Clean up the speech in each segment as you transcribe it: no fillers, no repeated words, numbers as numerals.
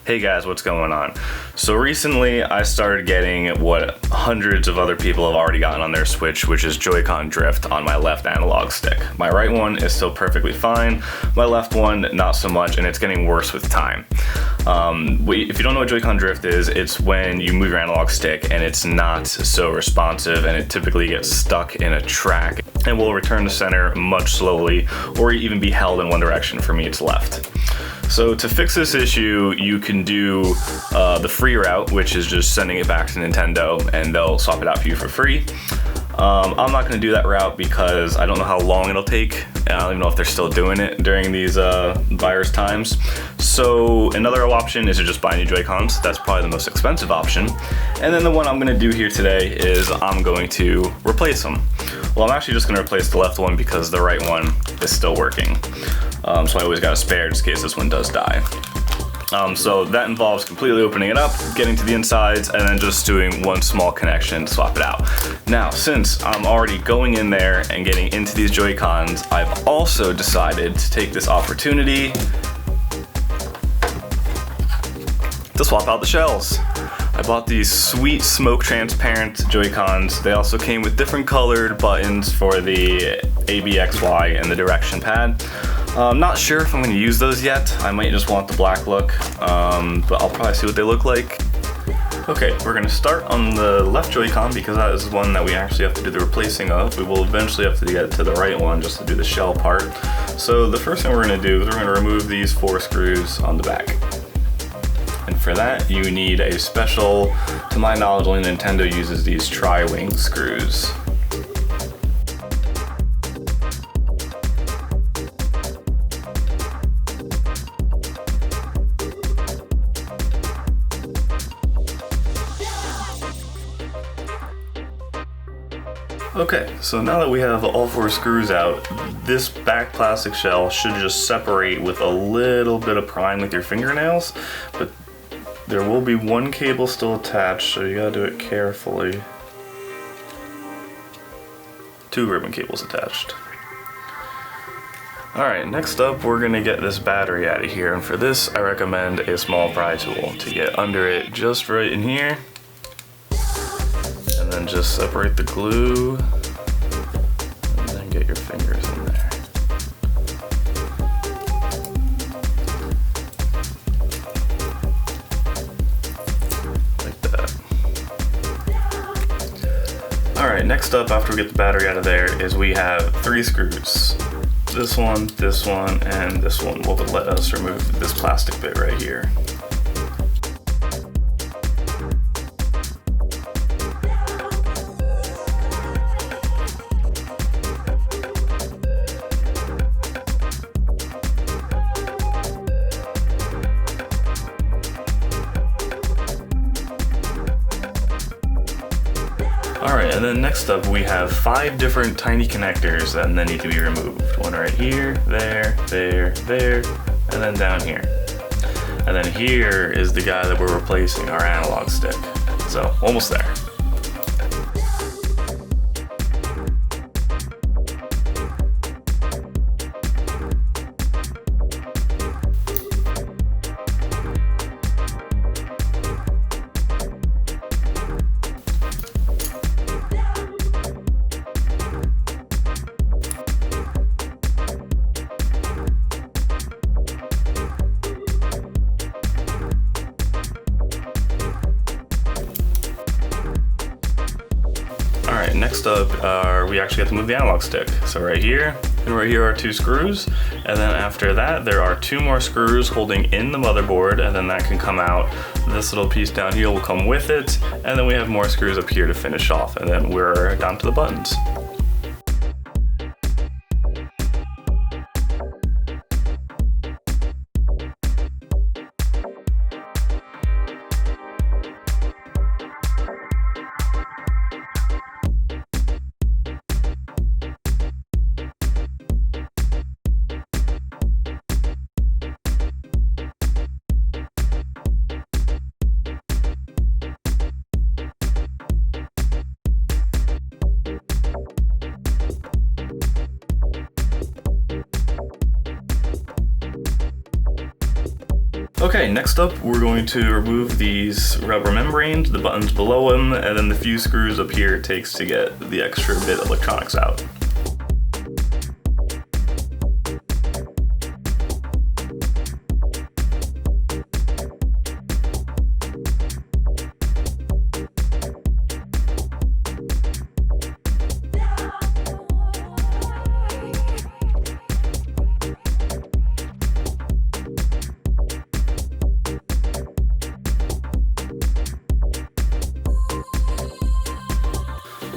Hey guys, what's going on? So recently I started getting what hundreds of other people have already gotten on their Switch, which is Joy-Con drift on my left analog stick. My right one is still perfectly fine, my left one not so much, and it's getting worse with time. If you don't know what Joy-Con drift is, it's when you move your analog stick and it's not so responsive and it typically gets stuck in a track and will return to center much slowly or even be held in one direction. For me, it's left. So to fix this issue, you can do the free route, which is just sending it back to Nintendo and they'll swap it out for you for free. I'm not going to do that route because I don't know how long it'll take. I don't even know if they're still doing it during these virus times. So another option is to just buy new Joy-Cons. That's probably the most expensive option. And then the one I'm going to do here today is I'm going to replace them. Well, I'm actually just going to replace the left one because the right one is still working. So I always got a spare just in case this one does die. So that involves completely opening it up, getting to the insides, and then just doing one small connection to swap it out. Now, since I'm already going in there and getting into these Joy-Cons, I've also decided to take this opportunity to swap out the shells. I bought these sweet smoke transparent Joy-Cons. They also came with different colored buttons for the A, B, X, Y, and the direction pad. I'm not sure if I'm going to use those yet. I might just want the black look, but I'll probably see what they look like. Okay, we're going to start on the left Joy-Con because that is one that we actually have to do the replacing of. We will eventually have to get to the right one just to do the shell part. So the first thing we're going to do is we're going to remove these 4 screws on the back. And for that, you need a special, to my knowledge, only Nintendo uses these tri-wing screws. Okay, so now that we have all 4 screws out, this back plastic shell should just separate with a little bit of prying with your fingernails, but there will be one cable still attached, so you gotta do it carefully. 2 ribbon cables attached. Alright, next up we're gonna get this battery out of here, and for this I recommend a small pry tool to get under it just right in here. And then just separate the glue, and then get your fingers in there. Like that. Alright, next up after we get the battery out of there is we have 3 screws. This one, and this one will let us remove this plastic bit right here. Alright, and then next up we have 5 different tiny connectors that then need to be removed. One right here, there, and then down here. And then here is the guy that we're replacing, our analog stick. So, almost there. Alright, next up we actually have to move the analog stick. So right here and right here are 2 screws, and then after that there are 2 more screws holding in the motherboard, and then that can come out. This little piece down here will come with it, and then we have more screws up here to finish off, and then we're down to the buttons. Okay, next up we're going to remove these rubber membranes, the buttons below them, and then the few screws up here it takes to get the extra bit of electronics out.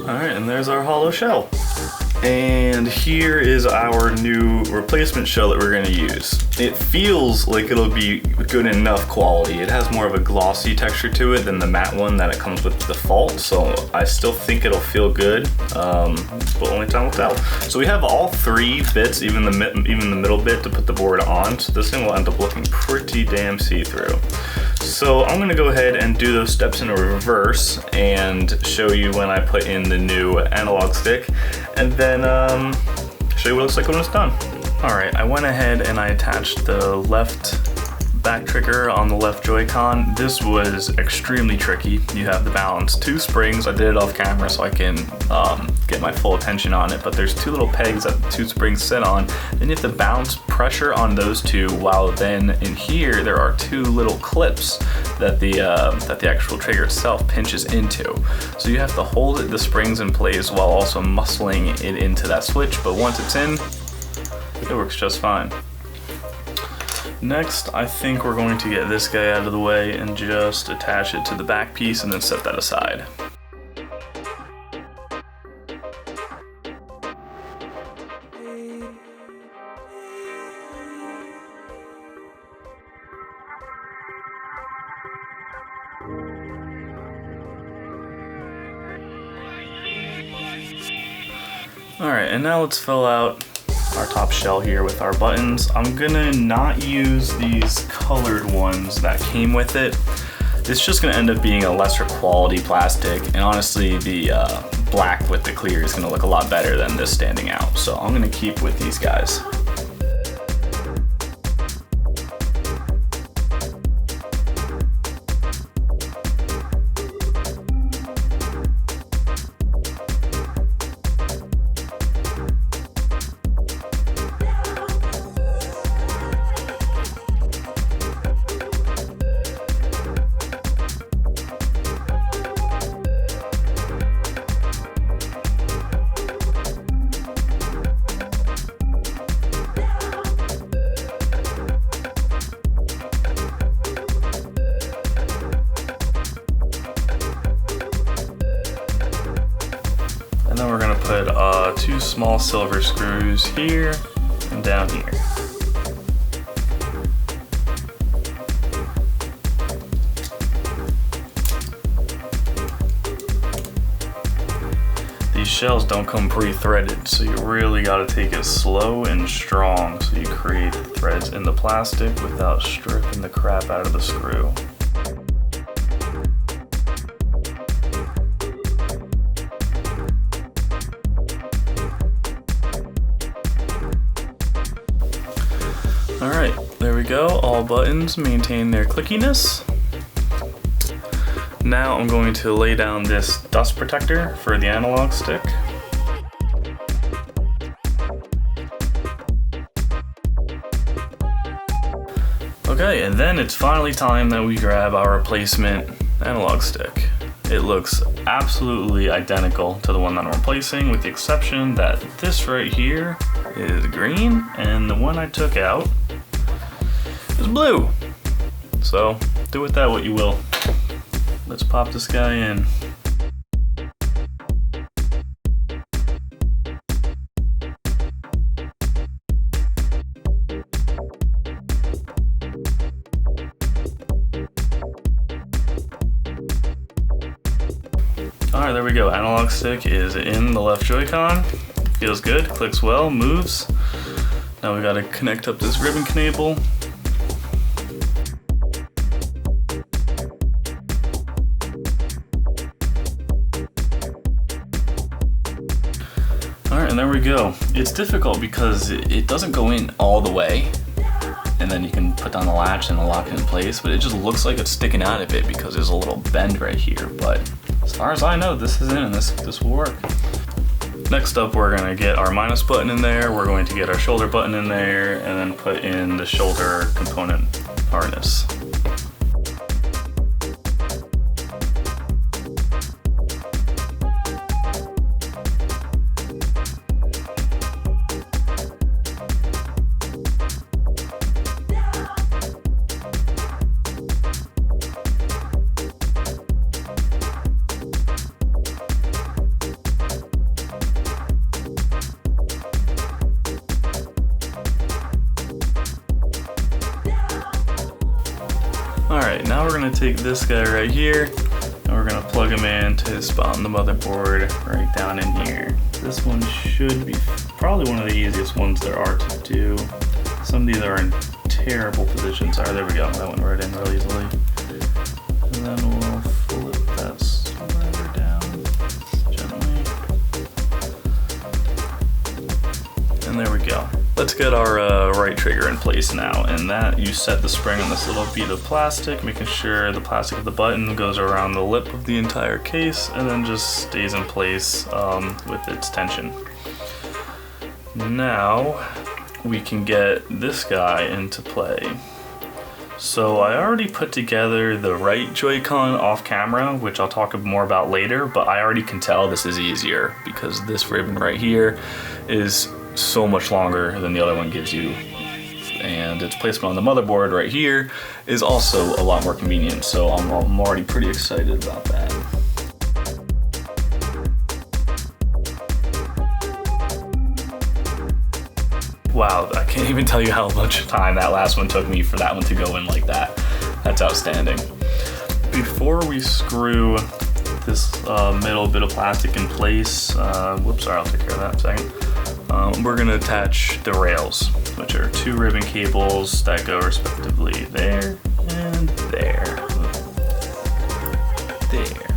Alright, and there's our hollow shell. And here is our new replacement shell that we're going to use. It feels like it'll be good enough quality. It has more of a glossy texture to it than the matte one that it comes with default, so I still think it'll feel good, but only time will tell. So we have all three bits, even the middle bit to put the board on, so this thing will end up looking pretty damn see-through. So I'm gonna go ahead and do those steps in reverse and show you when I put in the new analog stick, and then show you what it looks like when it's done. All right, I went ahead and I attached the left back trigger on the left Joy-Con. This was extremely tricky. You have the balance, two springs. I did it off camera so I can get my full attention on it, but there's two little pegs that the two springs sit on. Then you have to balance pressure on those two, while then in here there are two little clips that the actual trigger itself pinches into. So you have to hold the springs in place while also muscling it into that switch, but once it's in, it works just fine. Next, I think we're going to get this guy out of the way and just attach it to the back piece and then set that aside. Alright, and now let's fill out our top shell here with our buttons. I'm gonna not use these colored ones that came with it. It's just gonna end up being a lesser quality plastic, and honestly the black with the clear is gonna look a lot better than this standing out. So I'm gonna keep with these guys. And then we're gonna put two small silver screws here and down here. These shells don't come pre-threaded, so you really gotta take it slow and strong so you create threads in the plastic without stripping the crap out of the screw. Alright, there we go. All buttons maintain their clickiness. Now I'm going to lay down this dust protector for the analog stick. Okay, and then it's finally time that we grab our replacement analog stick. It looks absolutely identical to the one that I'm replacing, with the exception that this right here is green and the one I took out is blue. So do with that what you will. Let's pop this guy in. Alright, there we go. Analog stick is in the left Joy-Con. Feels good, clicks well, moves. Now we gotta connect up this ribbon cable. Alright, and there we go. It's difficult because it doesn't go in all the way. and then you can put down the latch and lock it in place, but it just looks like it's sticking out of it because there's a little bend right here. But as far as I know, this is in and this will work. Next up, we're gonna get our minus button in there, we're going to get our shoulder button in there, and then put in the shoulder component harness. Alright, now we're going to take this guy right here and we're going to plug him into his spot on the motherboard right down in here. This one should be probably one of the easiest ones there are to do. Some of these are in terrible positions. Alright, there we go. That went right in real easily. And then we'll flip that slider down gently. And there we go. Let's get our right trigger in place now, and that you set the spring on this little bead of plastic, making sure the plastic of the button goes around the lip of the entire case and then just stays in place with its tension. Now we can get this guy into play. So I already put together the right Joy-Con off camera, which I'll talk more about later, but I already can tell this is easier because this ribbon right here is so much longer than the other one gives you, and its placement on the motherboard right here is also a lot more convenient, so I'm already pretty excited about that. Wow, I can't even tell you how much time that last one took me for that one to go in like that. That's outstanding. Before we screw this middle bit of plastic in place, whoops, sorry, I'll take care of that in a second. We're going to attach the rails, which are 2 ribbon cables that go respectively there and there. There.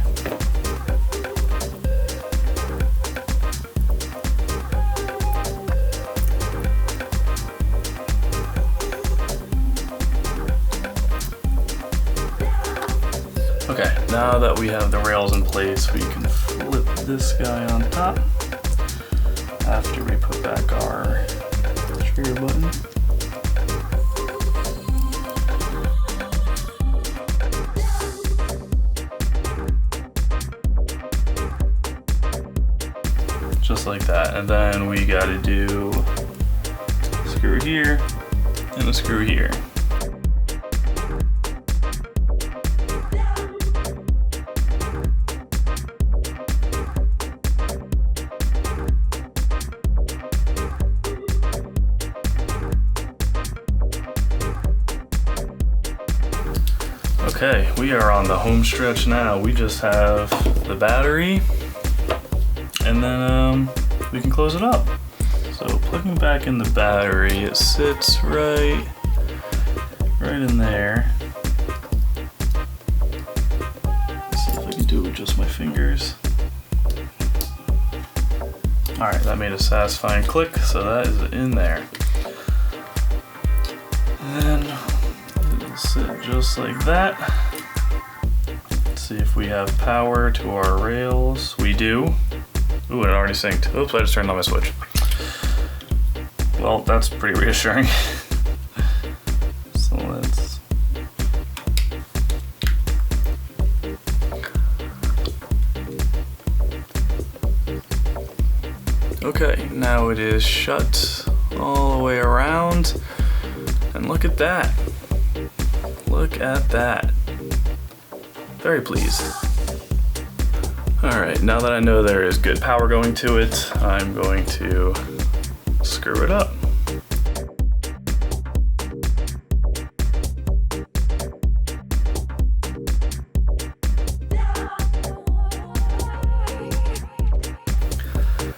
Okay, now that we have the rails in place, we can flip this guy on top after we put back our trigger button. Just like that. And then we gotta do a screw here and a screw here. Okay, we are on the home stretch now. We just have the battery, and then we can close it up. So plugging back in the battery, it sits right in there. Let's see if I can do it with just my fingers. All right, that made a satisfying click, so that is in there. And then it'll sit just like that. Let's see if we have power to our rails. We do. Ooh, it already synced. Oops, I just turned on my switch. Well, that's pretty reassuring. So let's... Okay, now it is shut all the way around. And look at that. Look at that. Very pleased. Alright, now that I know there is good power going to it, I'm going to screw it up.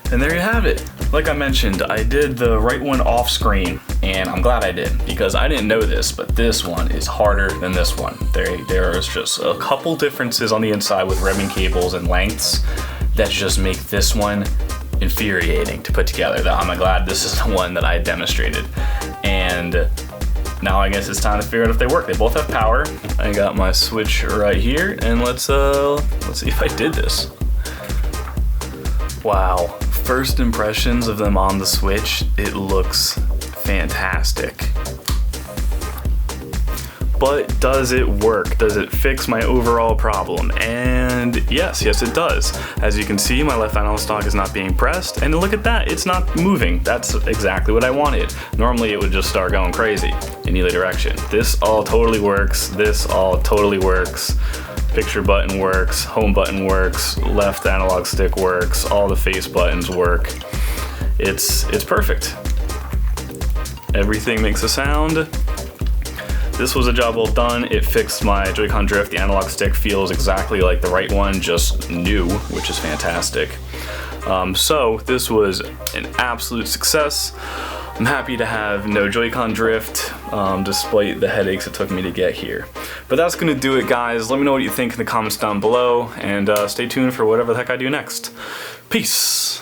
And there you have it. Like I mentioned, I did the right one off screen, and I'm glad I did, because I didn't know this, but this one is harder than this one. There is just a couple differences on the inside with ribbon cables and lengths that just make this one infuriating to put together. I'm glad this is the one that I demonstrated. And now I guess it's time to figure out if they work. They both have power. I got my switch right here, and let's see if I did this. Wow, first impressions of them on the Switch, it looks fantastic. But does it work? Does it fix my overall problem? And yes, it does. As you can see, my left analog stick is not being pressed, and look at that, it's not moving. That's exactly what I wanted. Normally it would just start going crazy in either direction. This all totally works. This all totally works. Picture button works, home button works, left analog stick works, all the face buttons work. It's perfect. Everything makes a sound. This was a job well done. It fixed my Joy-Con drift. The analog stick feels exactly like the right one, just new, which is fantastic. So this was an absolute success. I'm happy to have no Joy-Con drift, despite the headaches it took me to get here. But that's gonna do it, guys. Let me know what you think in the comments down below, and stay tuned for whatever the heck I do next. Peace.